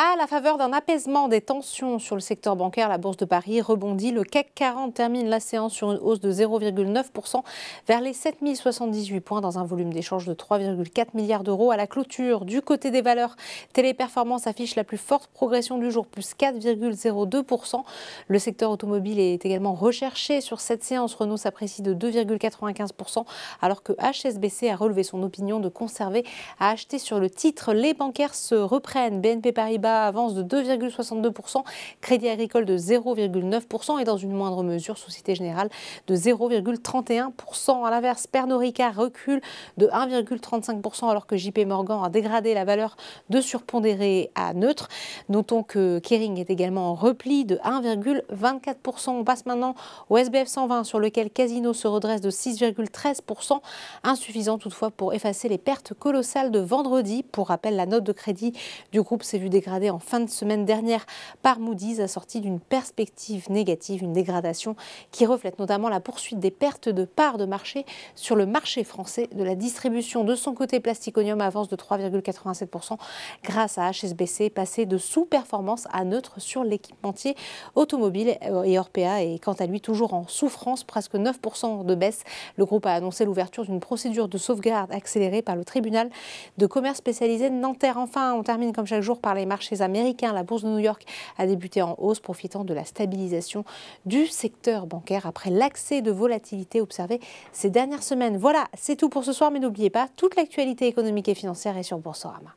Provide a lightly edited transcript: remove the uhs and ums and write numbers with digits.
À la faveur d'un apaisement des tensions sur le secteur bancaire, la Bourse de Paris rebondit. Le CAC 40 termine la séance sur une hausse de 0,9% vers les 7078 points dans un volume d'échange de 3,4 milliards d'euros à la clôture. Du côté des valeurs, Téléperformance affiche la plus forte progression du jour, plus 4,02%. Le secteur automobile est également recherché sur cette séance. Renault s'apprécie de 2,95% alors que HSBC a relevé son opinion de conserver à acheter sur le titre. Les bancaires se reprennent. BNP Paribas avance de 2,62%, Crédit Agricole de 0,9% et dans une moindre mesure Société Générale de 0,31%. À l'inverse, Pernod Ricard recule de 1,35% alors que JP Morgan a dégradé la valeur de surpondéré à neutre. Notons que Kering est également en repli de 1,24%. On passe maintenant au SBF 120 sur lequel Casino se redresse de 6,13%, insuffisant toutefois pour effacer les pertes colossales de vendredi. Pour rappel, la note de crédit du groupe s'est vue dégradée en fin de semaine dernière par Moody's, assortie d'une perspective négative, une dégradation qui reflète notamment la poursuite des pertes de parts de marché sur le marché français de la distribution. De son côté, Plasticonium avance de 3,87% grâce à HSBC, passé de sous-performance à neutre sur l'équipementier automobile. Et Orpea est quant à lui toujours en souffrance, presque 9% de baisse. Le groupe a annoncé l'ouverture d'une procédure de sauvegarde accélérée par le tribunal de commerce spécialisé de Nanterre. Enfin, on termine comme chaque jour par les marchés américains. La bourse de New York a débuté en hausse, profitant de la stabilisation du secteur bancaire après l'accès de volatilité observé ces dernières semaines. Voilà, c'est tout pour ce soir, mais n'oubliez pas, toute l'actualité économique et financière est sur Boursorama.